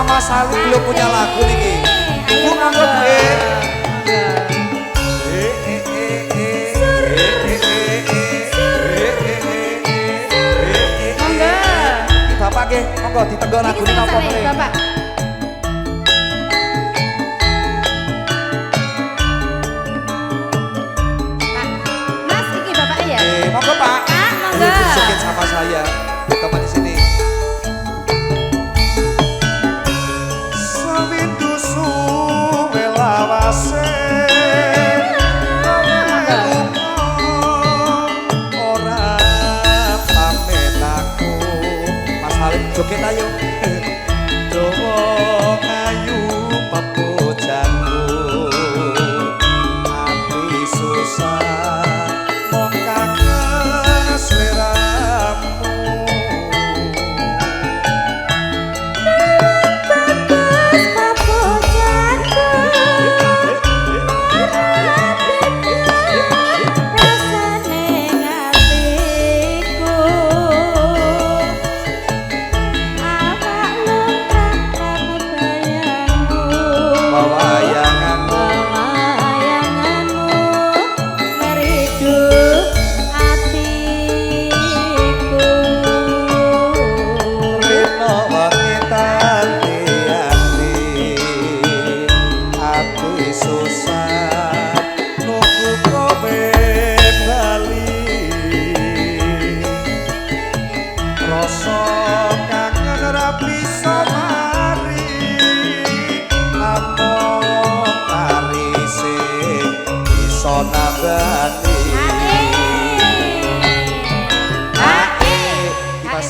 Mas Ali belum punya lagu nih. Ibu monggo gue. Bapak nggih, monggo ditegok lagune napa mrene. Bapak. Mas iki Bapak ya? Monggo Pak. Monggo. Sedikit sama saya. Teman di sini. Sawindu suwe lawase. Joget ayo Dawa kayu pepujanku ati susah mong kangen sliramu bagus pepujanku rasane ngatiku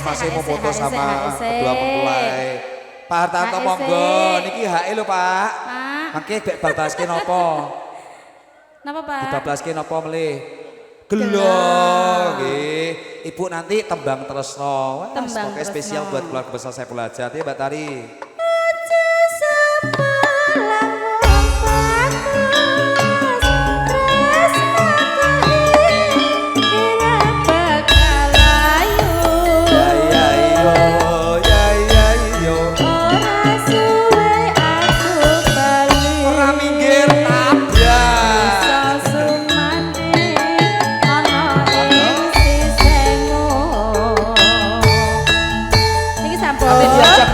masih mau foto sama kedua mempelai. Pak Hartanto monggo niki HE lho Pak. Mangke bek bablaske napa? Napa Pak? Dibablaske napa melih? Gelo nggih. Ibu nanti tembang tresno. Pokoknya spesial buat keluarga besar Saiful Hajat ya Mbak Tari.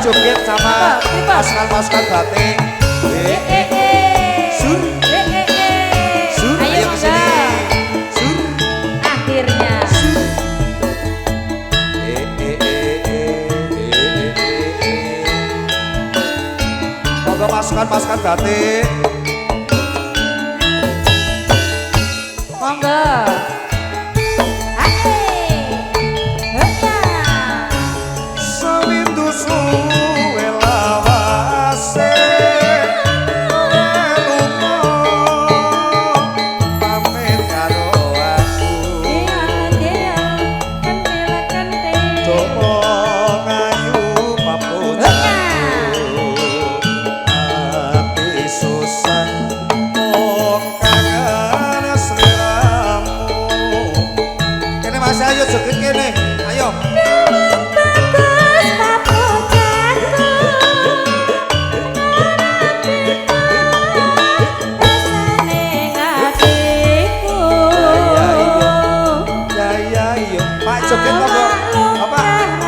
Joget sama pasukan batik. Sur. Sur. Ayo ke sini. Sur. Akhirnya. Monggo pasukan batik. Monggo. Ayo joget kene, ayo. Pak joget monggo. Bapak.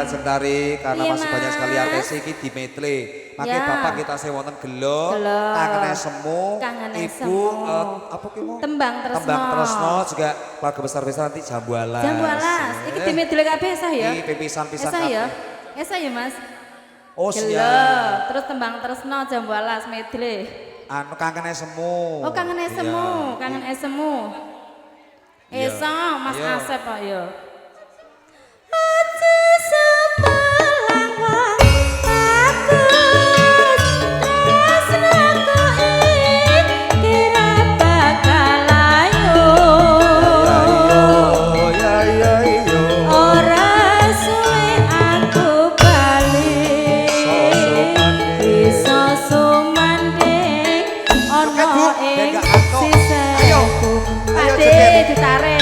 Sentari karena masih banyak sekali artis iki di medley. Makanya Bapak kita sewonten gelo, kangene semu, Ibu apa ki mau? Tembang Tresno juga keluarga besar nanti Jambualas. Jambualas. Iki di medley kabeh esah ya? Iki pipisan-pisan kabeh. Esah ya Mas? Oh siap. Terus Tembang Tresno Jambualas medley. anu kangen semu. Oh kangen semu, kangen semu. Esa Mas Asep Pak ya. Aja sebelang aku tresnaku kira bakal ayo. Ora suwe aku balik. Iso sumanding ono ing sisaku. Ade ditarik.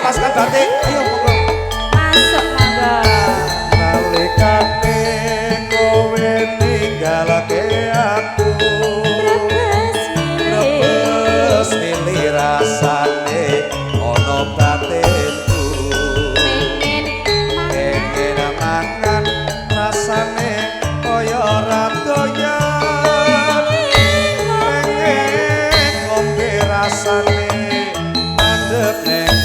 Pasukan batik, ayo monggo. Masuk monggo. Nalikane kowe ninggalake aku. Brebes milih rasane ana batinku. Pengen mangan rasane kaya ora doyan. Pengen ngombe rasane mandeg ning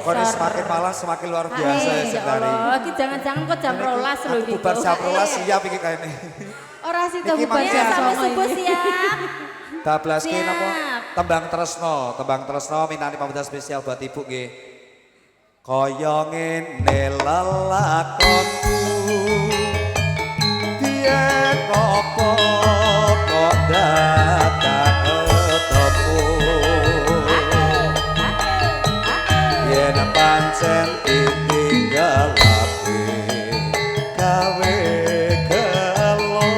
pokoknya semakin malam semakin luar biasa ya Segnari. Ya Allah, iki jangan-jangan kok jam 12 lho iki. Bubar jam 12 siap iki kayaknya. Ora sida bubar sampai subuh siap. Dablaske napa? Tembang Tresno minani pamungkas spesial buat Ibu nggih. Kaya ngene lelakonku. Biyen apa kok datang ketemu. Yen pancen ditinggal ape gawe gelo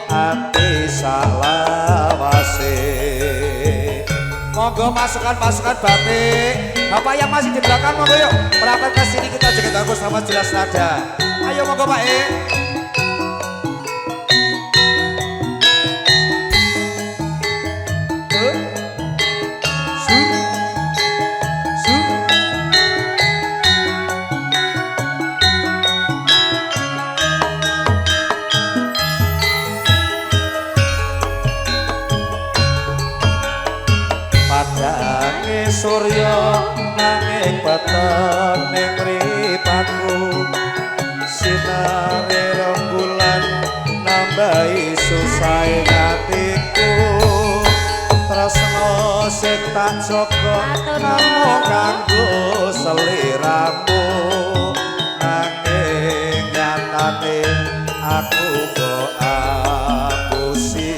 ati salawase. Monggo masukan batik. Bapak yang masih di belakang monggo yuk. Merapat ke sini kita joget bagus sama jelas nada. Ayo monggo Pak E. Padange surya nanging peteng ning mripatku sinare rembulan nambahi susahe atiku tresno sing tak jaga namung kanggo seliramu nanging nyatane aku kok apusi.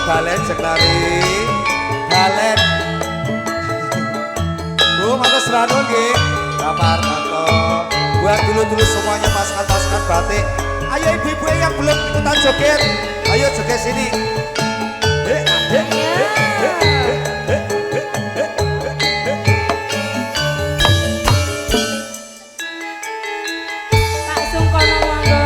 Balen Segnari Balen Bu matur seranu nggih Bapak Armanto buat dulu-dulu semuanya pasukan-pasukan batik. Ayo ibu-ibu yang belum ikutan joget ayo joget sini. Tak sungkono monggo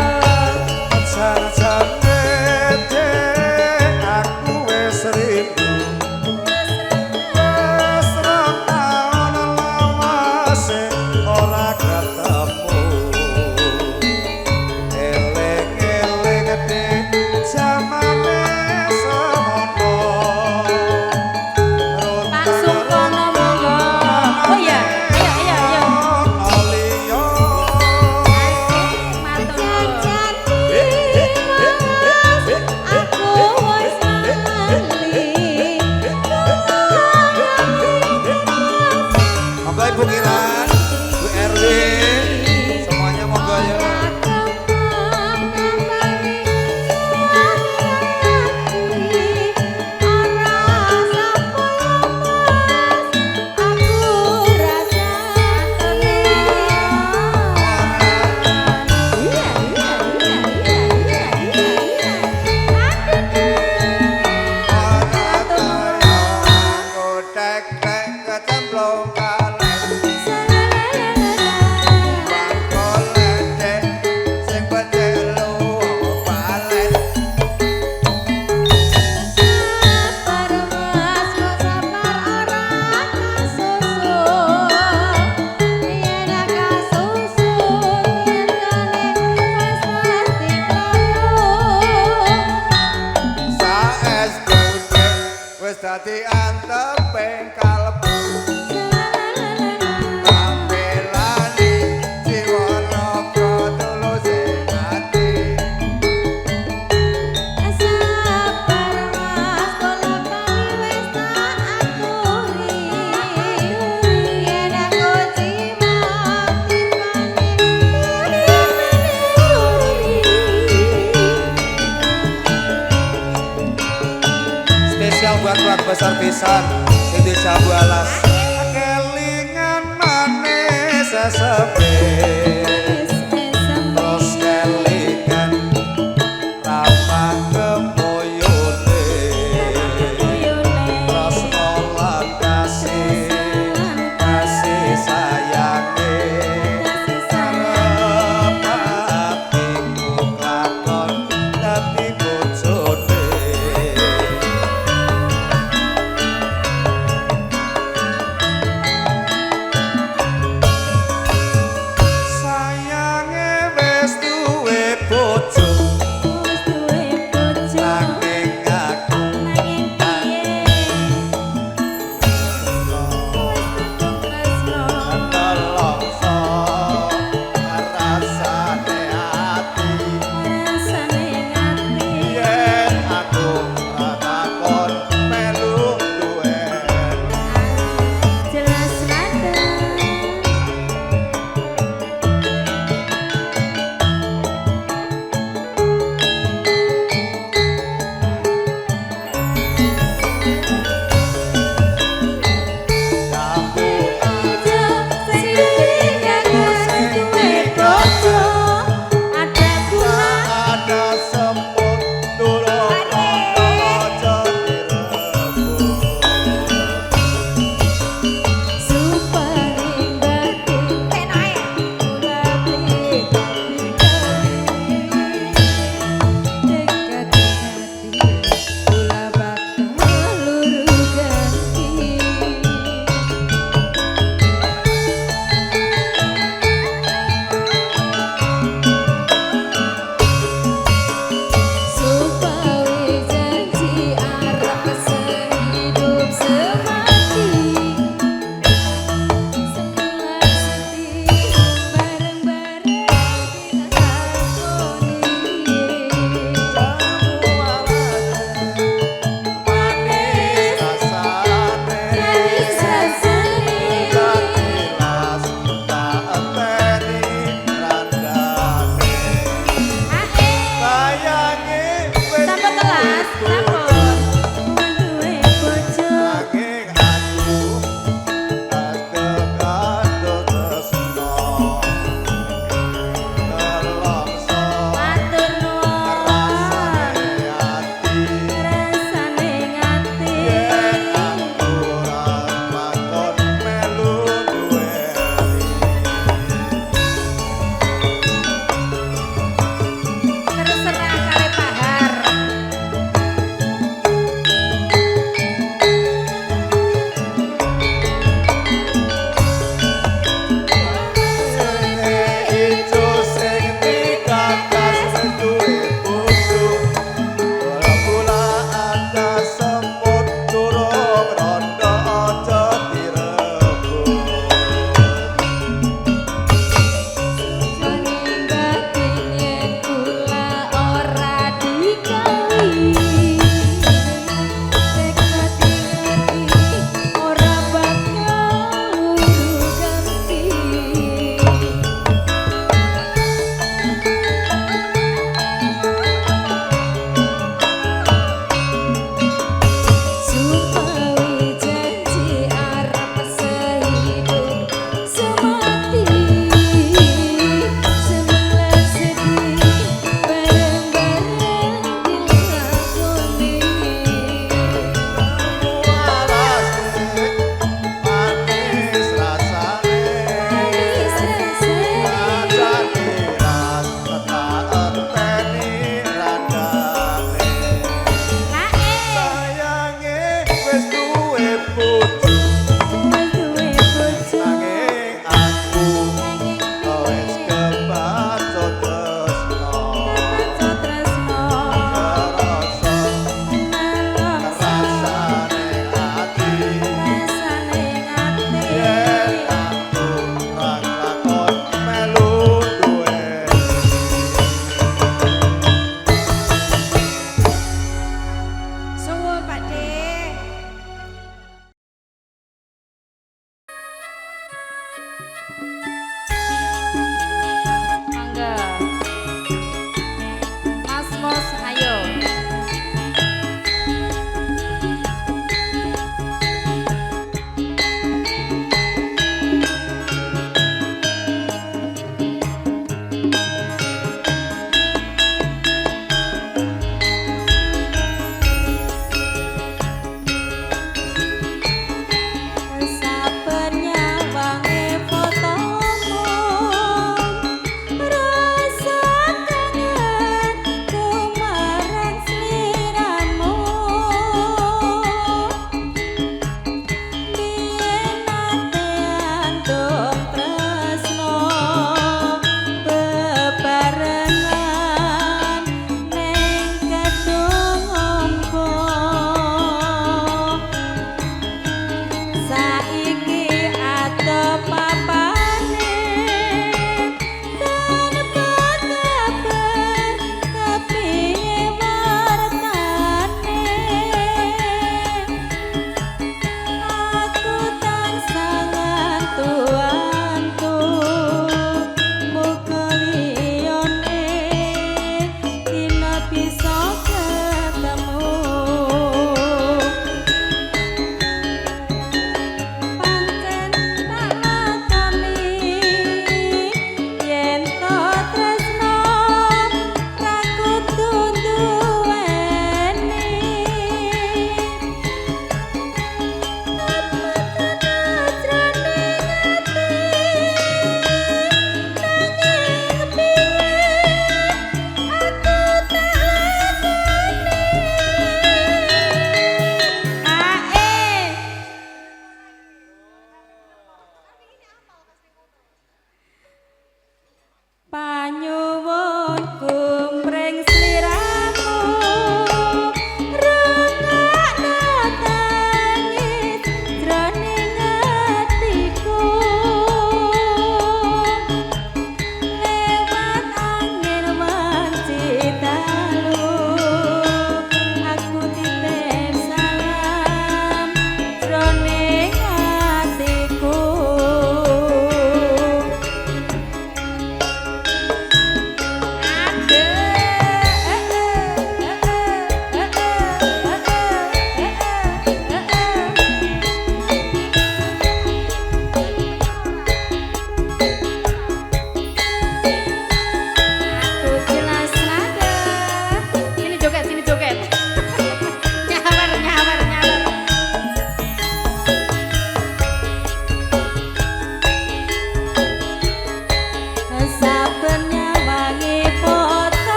dadi anteping kalbu kampelane jiwa naga tuluse ati sabar mas bola bali wis tak aturi yen aku cimati spesial buat keluarga besar pisan Siti Jambu Alas kelingan manis sesepe terus kelingan ramah kemoyone terus nolak kasih kasih sayange hatiku kelakon dadi bojone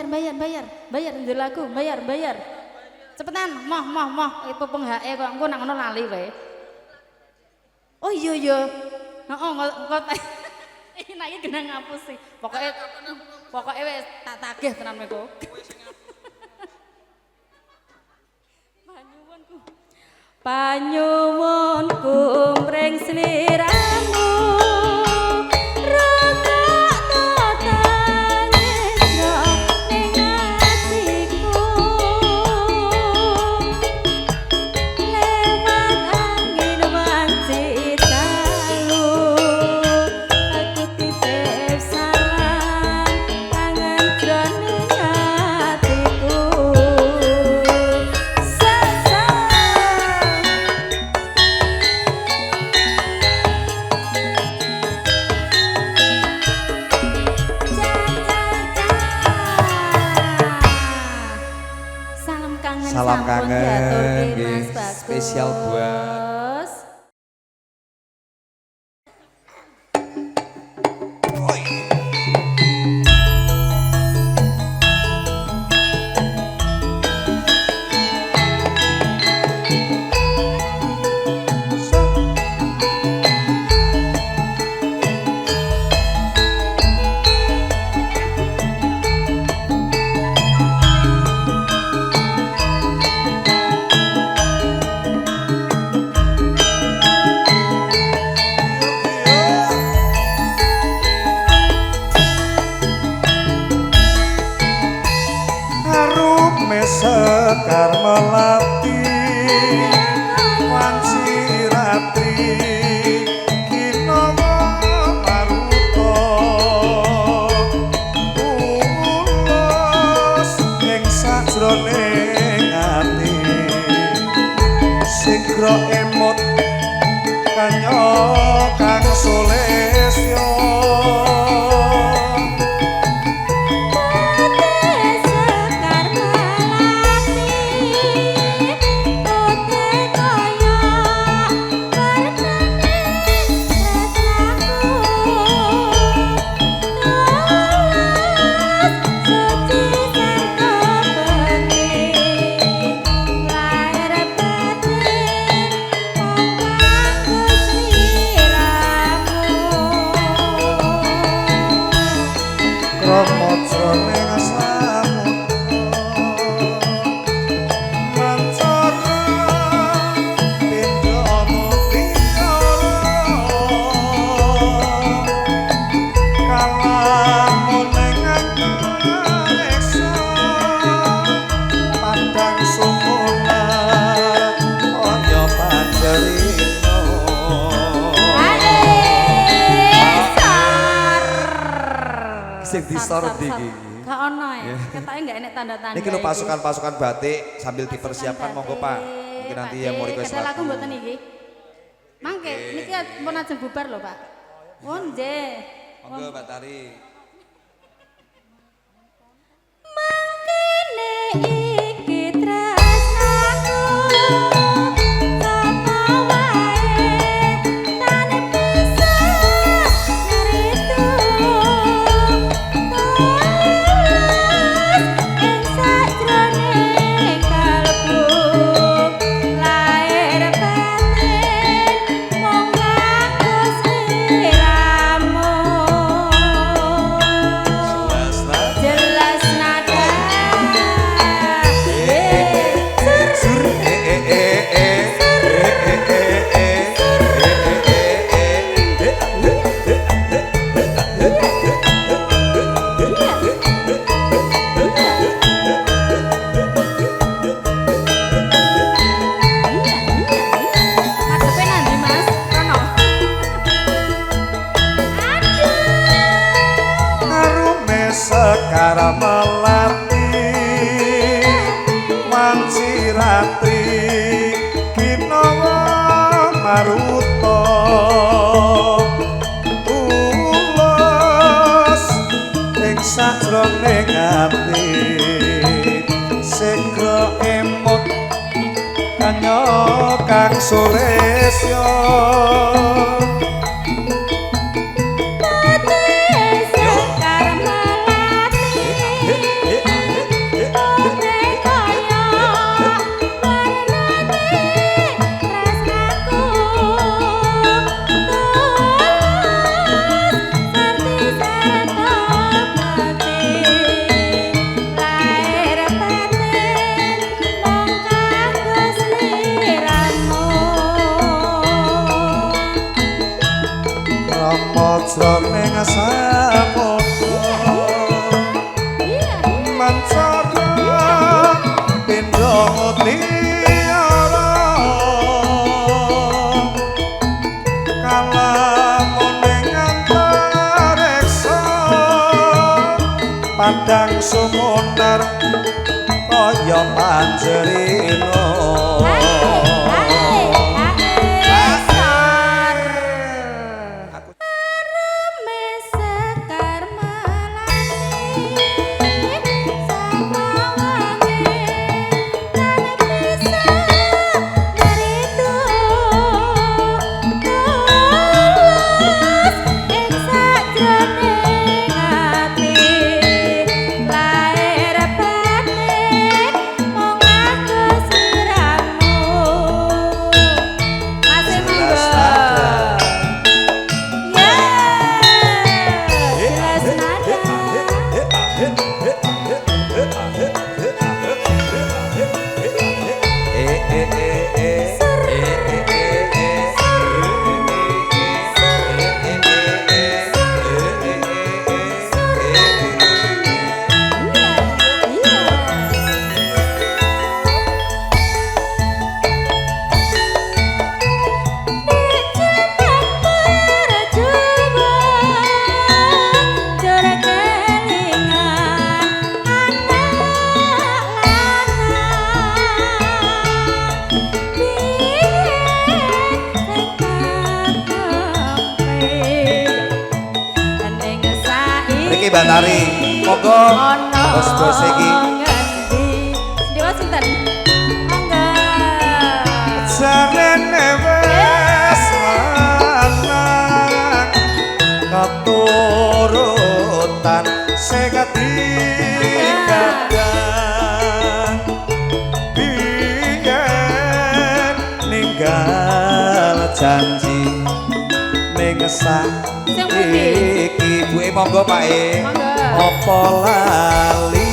bayar ndelok lagu, bayar. Cepetan, moh, iku penghae kok engko nang ngono lali wae. Oh iya. Heeh, kok enak iki genah ngapus sih. Pokoke wis tak tagih tenan meko. Panyuwunku mring sliramu Salam kangen, spesial buat Sekar melati wanci ratri kinowo maruto tulus ing sajroning ati sigra emut kanyo kang sulesyo sing disorot iki. Gak ono ya. Ketake enggak enek tanda-tanda. Niki lho pasukan-pasukan batik sambil dipersiapkan monggo Pak. Mungkin nanti ya mau request lagu. Ada lagu mboten iki? Mangke niki pun ajeng bubar lho Pak. Oh nggih. Monggo Mbak Tari. Mangkene iki tresnaku. Sekar melati wanci ratri kinowo maruto tulus ing sajroning ati sigra emut kanyo kang sulesya sroning sapodo mancara pindho mutiara kalamuning antareksa padang sumunar kaya panjerino Bantari, monggo bos-bos iki. Dewa sinten? Monggo. Jarene wis lanang katurutan sing kadang biyen ninggal janji ning iki ibuke monggo Pak e. Apa lali?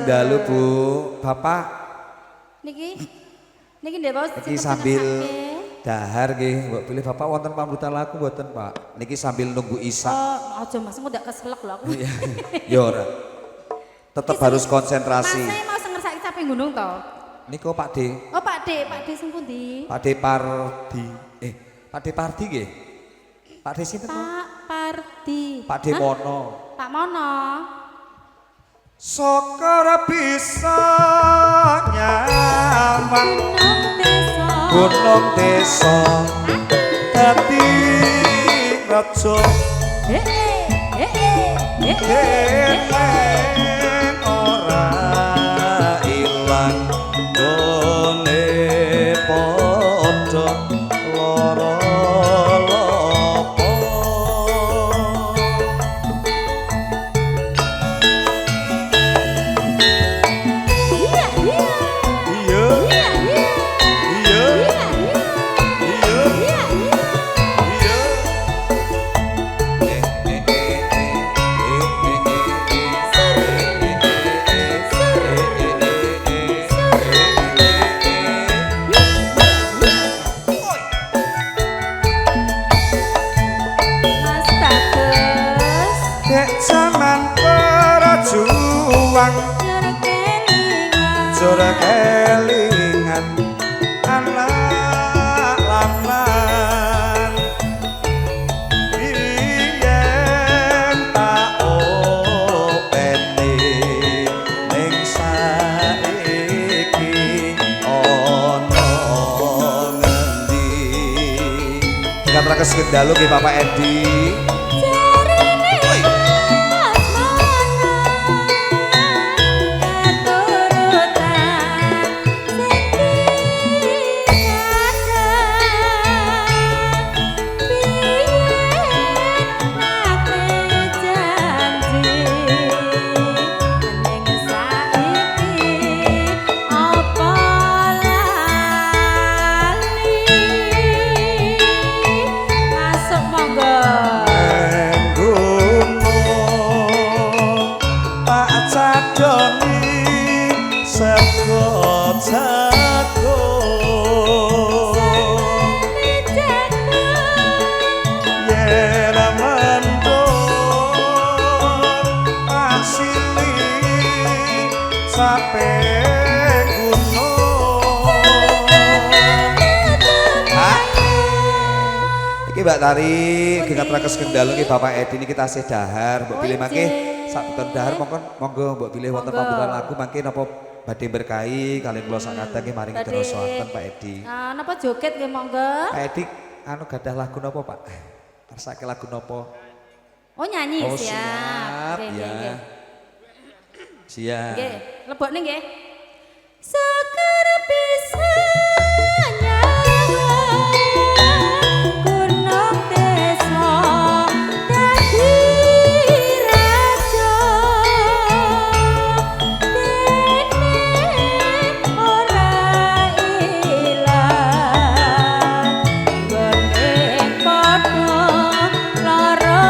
Dalu Bu, Bapak niki nggih Bos. Niki sambil dahar nggih, mbok pilih Bapak wonten pamrutan laku mboten, Pak? Niki sambil nunggu Isya. Oh, aja Mas, engko ndak keselek lho aku. Ya ora. Tetep harus konsentrasi. Mas, saya mau ngersaki caping gunung to. Niku Pak D. Oh, Pak D sing pundi? Pak D Pardi. Pak D Pardi nggih. Pak D sinten, Pak? Pak Pardi. Pak D Mono. Pak Mono. Sokor bisa nyaman gunung desa dadi raja ora ilang gone padha lara Jora kelingan anak lanang biyen tak openi ning saiki ana ngendi dikaturaken sekendalu nggih Bapak Edi. Mbak Tari, kita trakas kendalo nggih Bapak Edi niki tasih dahar, mbok pilih mangke sabetan dahar monggo mbok pilih wonten pamburan lagu mangke napa badhe berkahi kalian kula sak kadang nggih maring terus wonten Pak Edi. Napa joget nggih monggo? Pak Edi anu gadah lagu napa Pak? Persake lagu napa? Oh nyanyi oh, siap. Ya. Siap. Nggih, lebokne nggih. Seker pisahnya gunung desa dadi raja dene ora ilang gone padha lara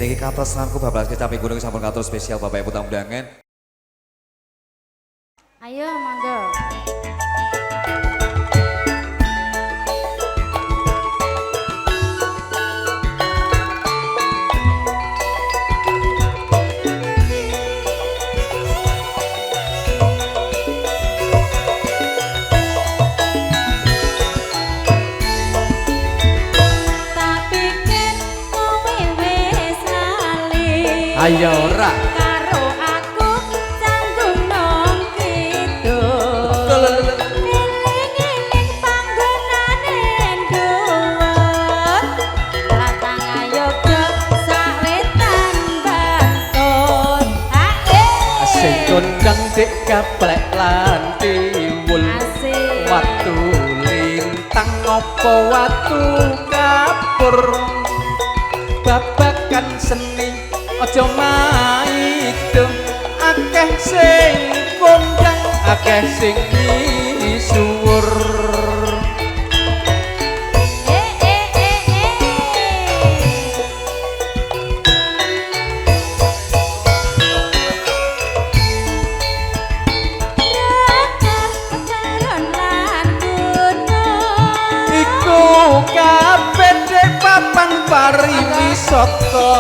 Niki katos nangku bablas kecapi gunung sampun katur spesial Bapak Ibu tamu undangan. Ayo monggo. Ayo ora karo aku canggung nang kidul eling-eling panggonane dhuwur latang ayoga sawetan bantul sing kondang dik gaplek lan tiwul watu lintang apa watu kapur babakan seni aja maido akeh sing kondang akeh sing misuwur iku kabeh dek papan pariwisata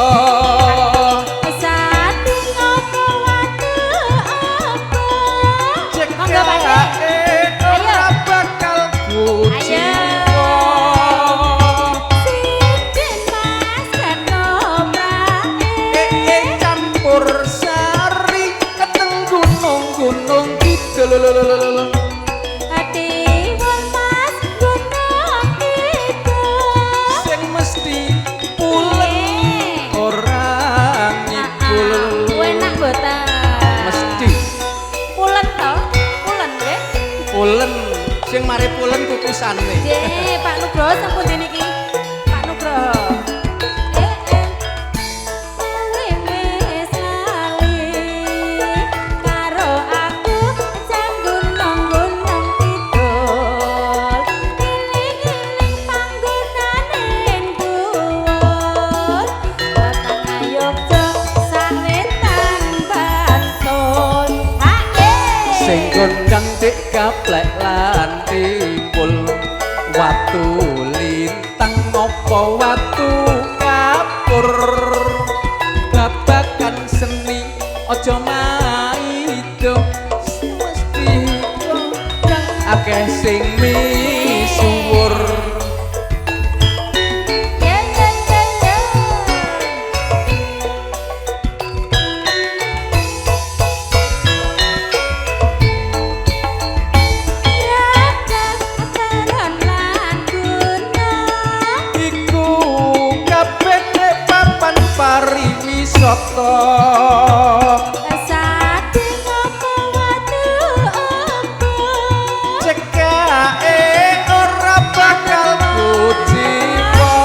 sing mesti pulen orang ngibul enak boten mesti pulen to pulen nggih pulen sing mari pulen kukusane nggih Pak Nugroho sampun niki Pak Nugroho sing kondang dik gaplek lan timbul watu lintang apa watu kapur babakan seni aja maido mesti kondang akeh sing misuwur pariwisata sate ngopo watu opo cekake ora bakal kuciwa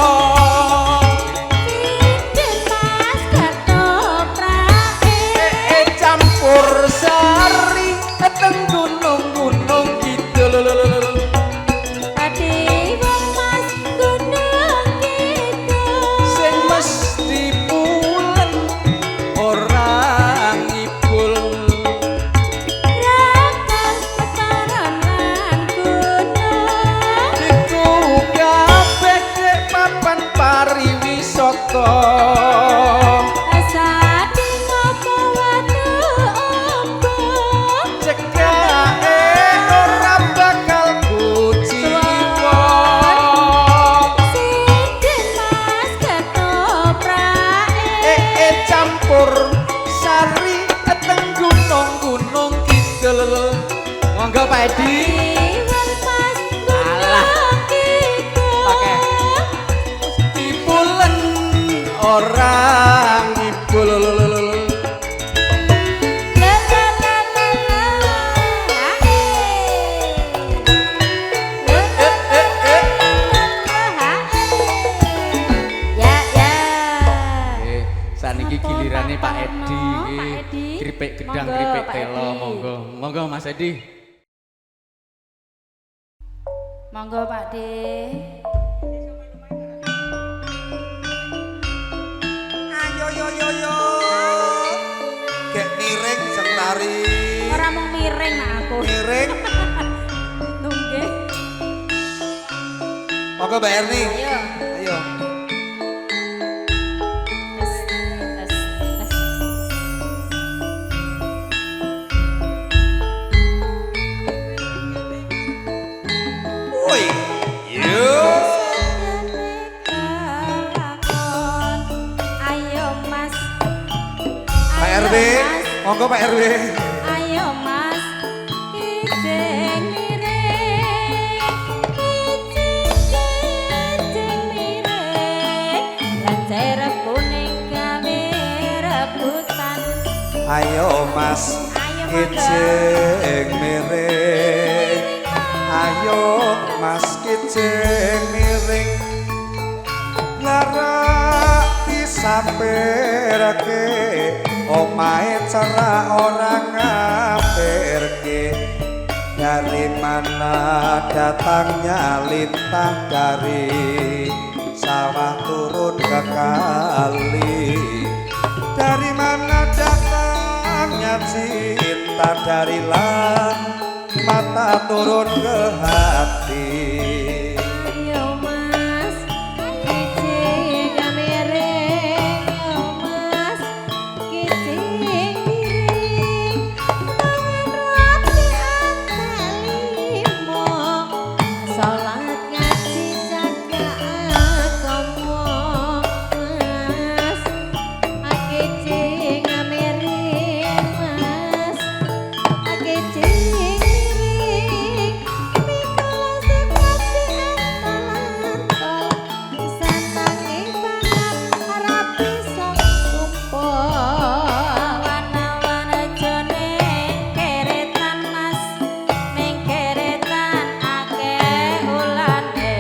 pinten mas ketoprake campur sari teng gunung-gunung kidul ati wong mas gunung kidul sing mesti pulen orang ngibul rakal pekaran lan gunung iku kabeh dek papan pariwisata sate ngopo watu opo cekake Pak Edi. Alah. Pakai tipulen orang ngibul. Saniki gilirane Pak Edi iki. Kripik gedang, Monggo, kripik Pak telo, Edi. monggo. Monggo Mas Edi. Monggo Pak De. Ayo yo yo yo. Gek miring sing tari. Ora mung miring nak aku. Miring. Nunggih. Monggo Mbak Erni. Ayo. Ayo. Tes tes tes. Woi. Yo. Ayo Mas. Pak Ayo, RW. Mas. Monggo Pak RW. Ayo Mas. Kijing miring. Kijing miring. Lencer kuning gawe rebutan. Ayo Mas. Ayo, Kijing miring. Ayo Mas kijing miring. Lara disampirke omahe cerak orang ngapirke. Dari mana datangnya lintah dari sawah turun ke kali? Dari mana datangnya cinta dari mata turun ke hati? Ayo Mas, kijing miring. Ayo Mas, kijing miring. Tangan roti antalimo, salat ngaji jaga agama. Mas, kijing miring. Mas, kijing miring. Mikul sekasi antol-antol, santange banget rapi sok kumpul. Wana-wana jone keretan Mas, ning keretan akeh ulane.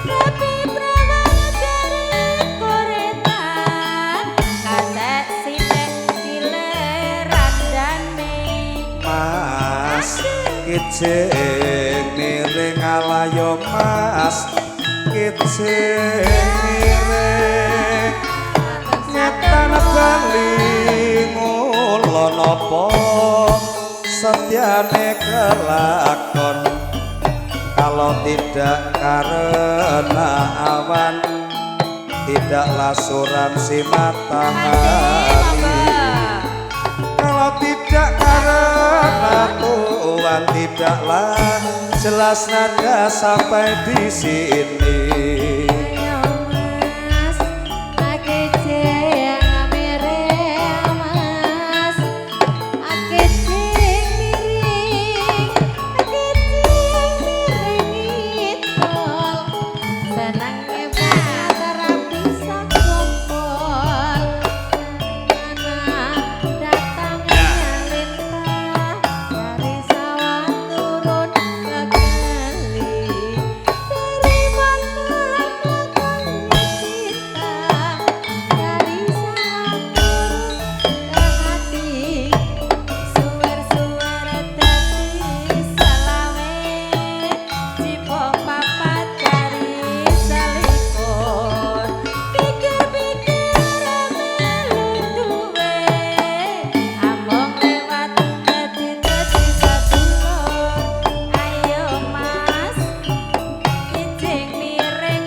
Tapi prawang jare koretan, katek sithik dileran dane. Mas kijing miring alayo Mas kijing miring nyetan bali ngulon apa setiane kelakon kalau tidak karena awan tidaklah suram si matahari. Kalau tidak karena Tuhan tidaklah jelas nada sampai di sini. Ayo Mas, kijing miring. Mas, kijing miring. Kijing miring itol, senange banget rapi sok kumpul. Mana datangnya lintah dari sawah turun ke kali. Dari mana datangnya cinta dari sawah turun ke hati. Suwer-suwer dadi selawe, cipok papat dari selikur. Pikir-pikir melu duwe, ambong lewat dadi sadulur. Ayo Mas, kijing miring.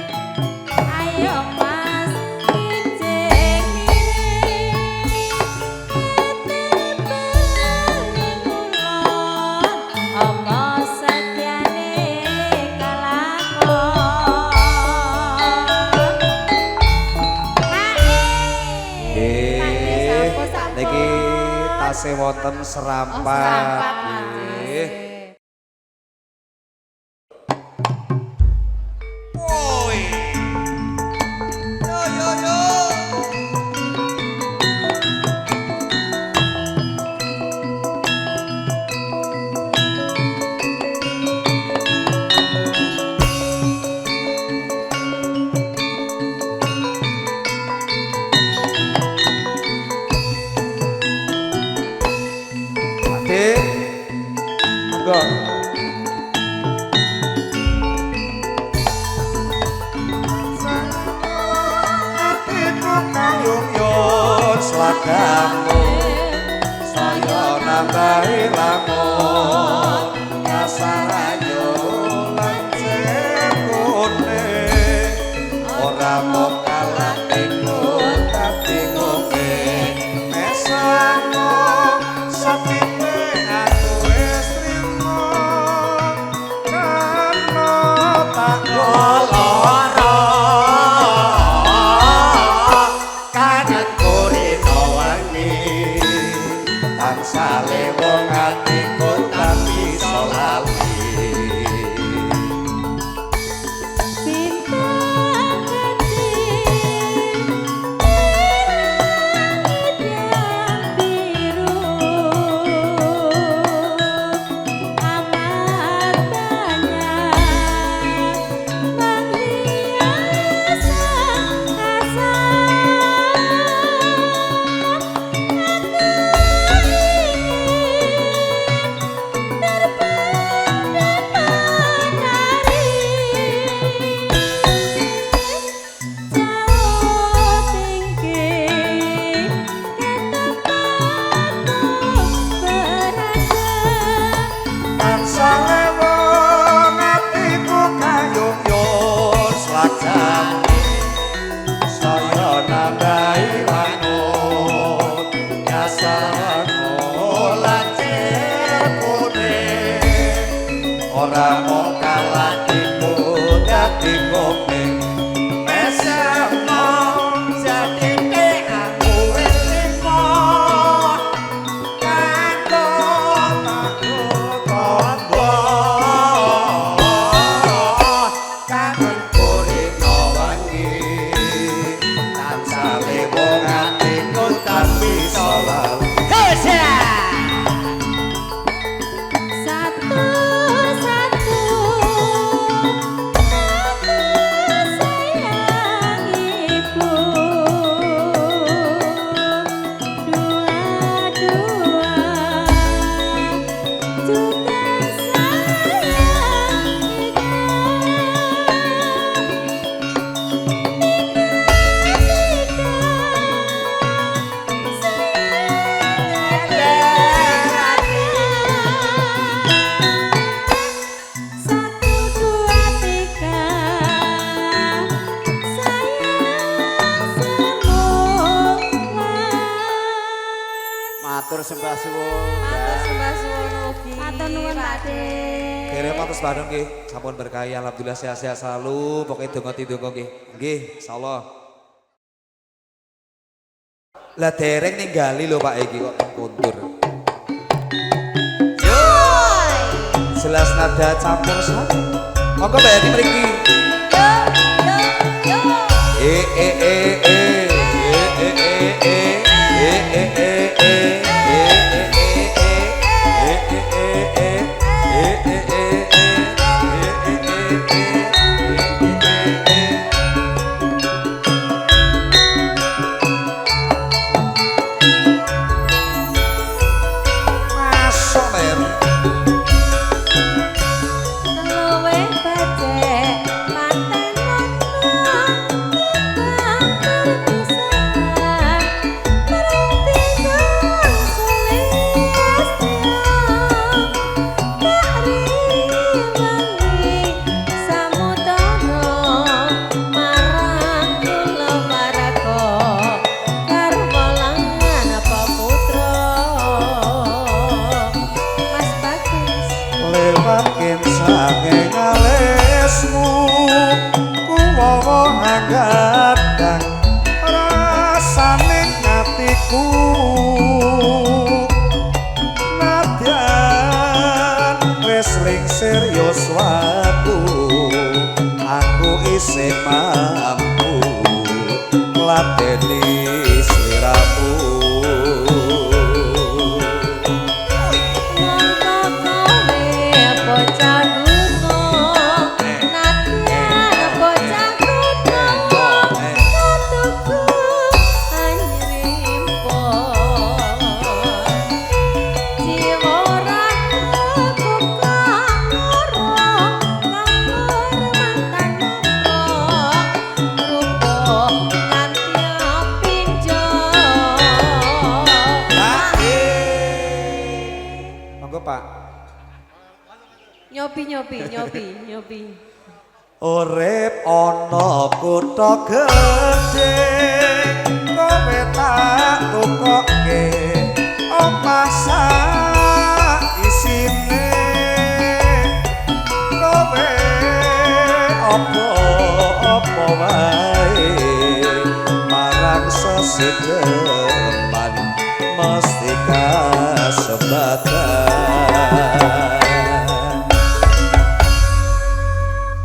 Ayo Mas, kijing miring. Bali ngulon, apa sadyane kalakon. Niki tasih wonten serampat. Serampat, Mas. Nggih. nambahi lamun kasarayo lan cekone ora mung kalah ikut tapi ngoke mesano satine aku wis trimo karena tak loro kaget kurino wangi tansale wong atiku tapi iso lali ora mung kalah iku dadi kopeng mesemo jadine aku wis limo kanggo aku kondo kangen kurino wangi tansale wong atiku tapi iso lali matur sembah suwun. Matur sembah suwun ugi. Matur nuwun Pakde. Kira matur Bandung nggih, sampun berkahi alhamdulillah sehat-sehat selalu, pokoke donga-donga nggih. Nggih, insyaallah. Lah dereng ninggali lho Pak iki kok kondur. Yo. Jelas nada campur satu. Monggo Mbak Yati mriki. Yo. gadang rasane atiku nadyan wis lingsir yuswaku aku isih mampu ngladeni sliramu nyobi. Urip ana kutha gedhe kowe tak tukokke omah sak isine kowe apa wae marang sesedepan mesti kasebatan.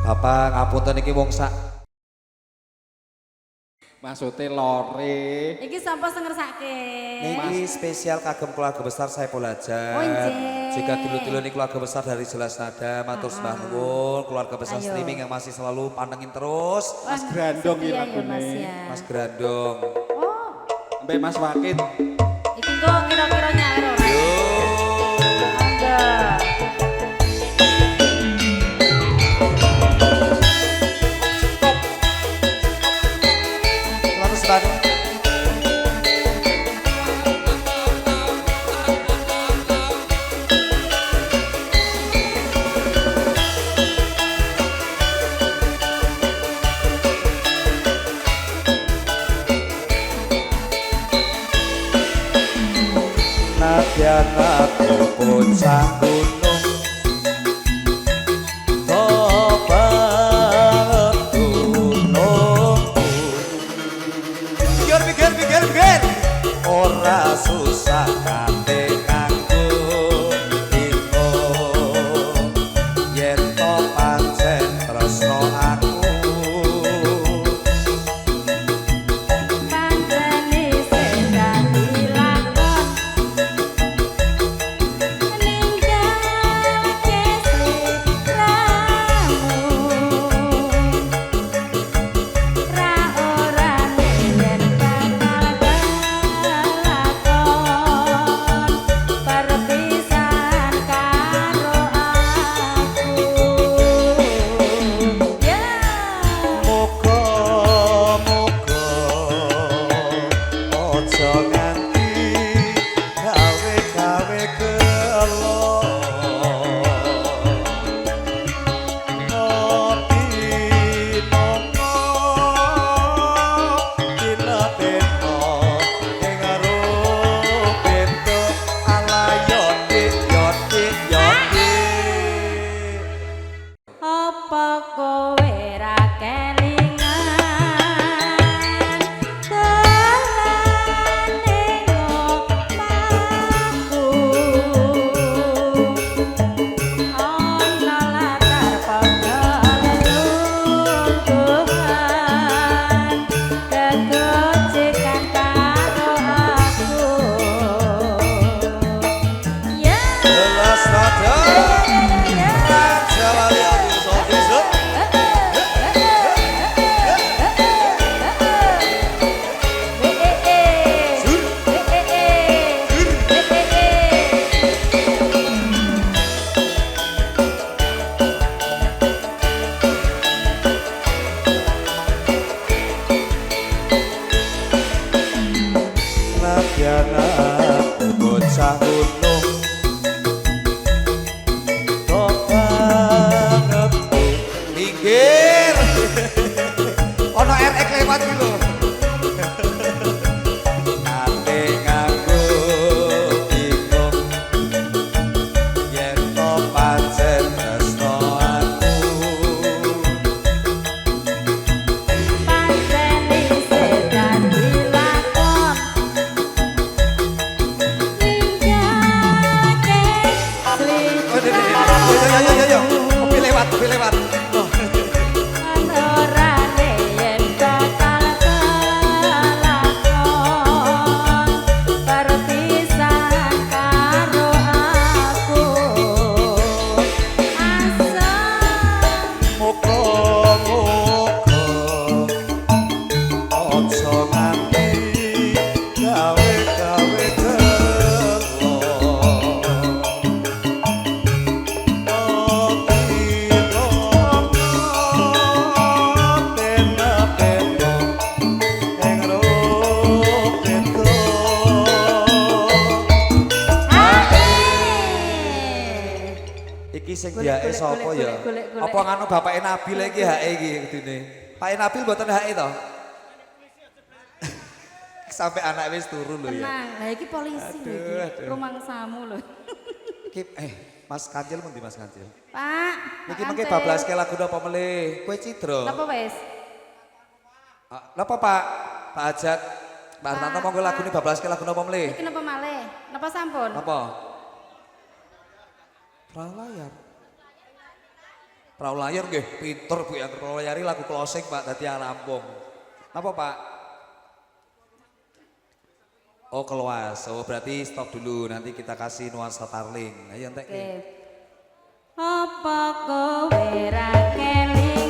Bapak ngapunten iki wong sak Maksudnya lore. Iki sapa sing ngersake? niki spesial kagem keluarga besar Saiful Hajat. Oh, nggih. Jika dulu-dulu ini keluarga besar dari Jelas Nada, matur sembah nuwun, keluarga besar Ayo. streaming yang masih selalu pantengin terus. Mas Grandong setia ya ya Mas lagune. ya. Mas Grandong. Oh, Sampai Mas Wakit. iki kok kira-kira nyawer ora? Yo. Monggo. Matur sembah. Nadyan aku bocah gunung tobat gunung pikir ora susah kate kanggo dino yen to pancen tresno aku Pancene sedan dilakon ninggalke sliramu ra ora yen bakal kelakon perpisahan karo aku ya Moga-moga aja nganti gawe-gawe gelo ngopi nomo dinapeno ing arupeto alayoti yoti apa kowe ra kelingan dalane ngomahku ana latar pengelungguhan kegojekan karo aku ya Jelas Nada Raja Wali Abdul Sofisut Nadyan aku bocah gunung kok banget minggir ono RX lewat iki lho ate nganggo bingung yen to pancen tresno aku Pancene sedan dilakon ninggalke sliramu kopi lewat Anorane yen bakal kelakon sapa ya? golek. Apa nganu bapake Nabil iki HE iki kudune. Pak Nabil mboten HE to? Sampai anak wis turu lho ya. Tenang, lah iki polisi lho iki. Aduh. Rumangsamu lho. Mas Kancil pundi Mas Kancil? Pak. Niki mengke bablaske lagu napa melih? Kowe cidra. Napa wis? Napa Pak? Pak Ajat. Pak Artanto monggo lagune bablaske lagu napa melih? Iki napa malih? Napa sampun? Napa? Perahu layar. Perahu layar nggih, pinter Bu yang perahu layari lagu closing Pak dadi Lampung. Napa Pak? Oh keluas, oh berarti stop dulu, nanti kita kasih nuansa tarling. Ayo entek. Oke. Apa kowe ra kelingan?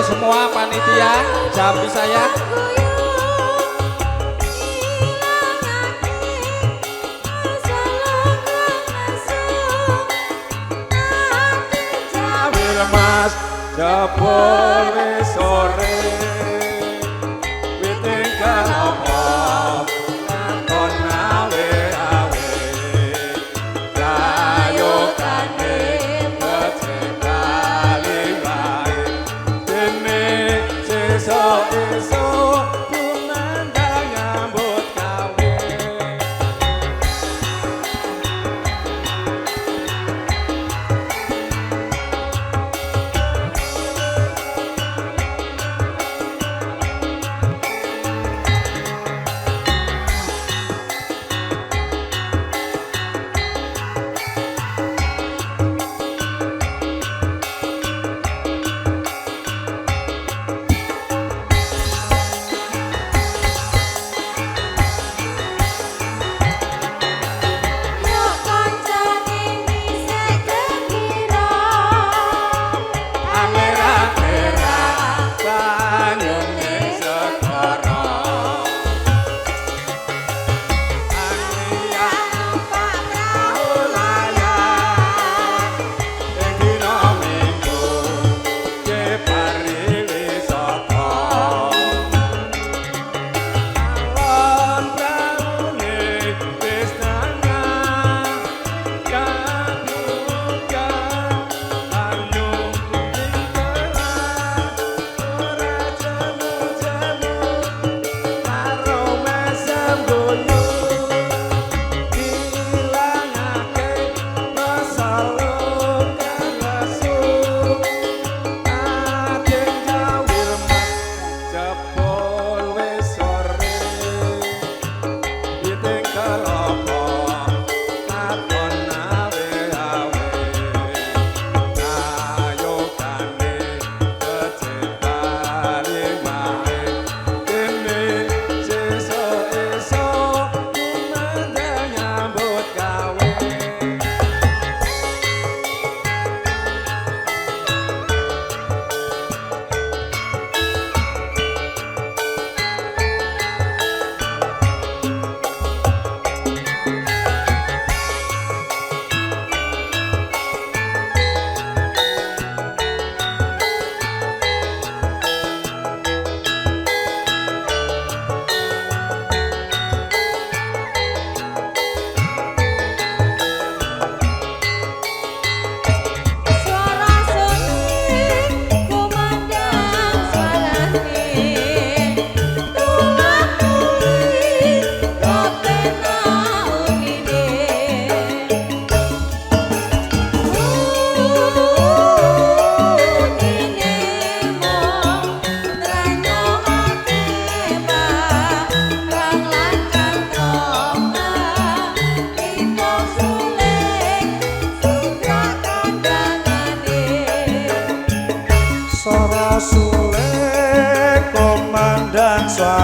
Semua panitia, jambi saya. Mas jebole sore witingkan apa kon awe-awe rayokane becekali wae dene sesuk-esuk kumandang nyambut gawe.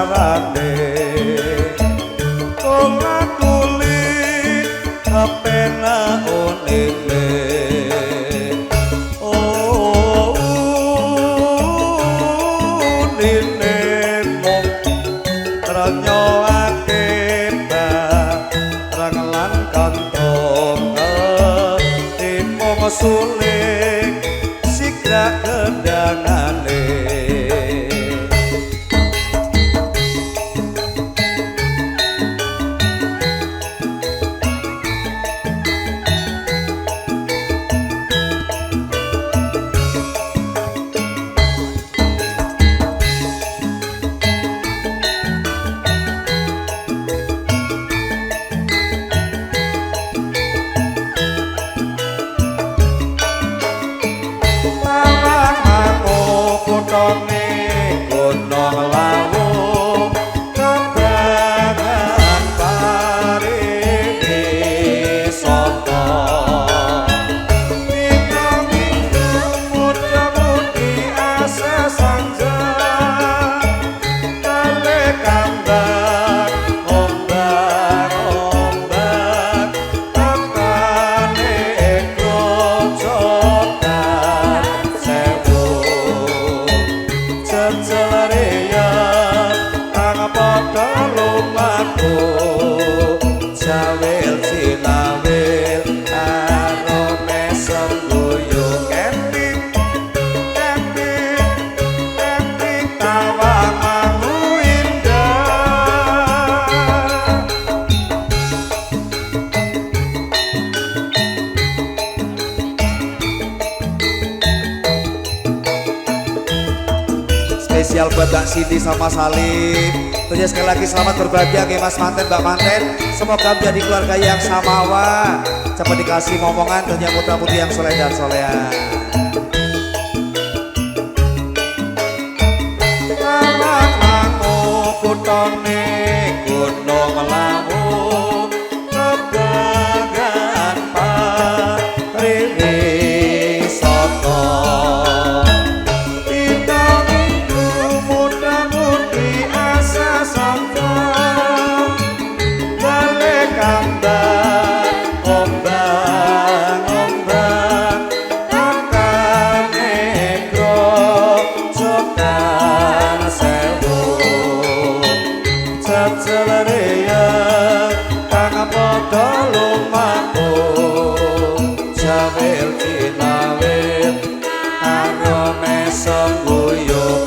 sarane kula kuli kepena unine oh unine mung ranyoake barang lan kantong timong suling sigra kendangane gunung lawu kebangan pariwisata minggu muda-mudi asa sanjang kale kambang ombak-ombak takane grojogan sewu ceceria kang padha lumaku jawil sinawil karo mesem guyu camping tawamanmu indah spesial buat Mbak Siti sama Salim. Tentunya sekali lagi selamat berbahagia ke Mas Manten, Mbak Manten. Semoga menjadi keluarga yang samawa. Cepat dikasih ngomongan tentunya putra-putri yang soleh dan soleha. Lawanganmu kutone gunung lawu kebangan pariwisata ceceria kang padha lumaku jawil sinawil karo mesem guyu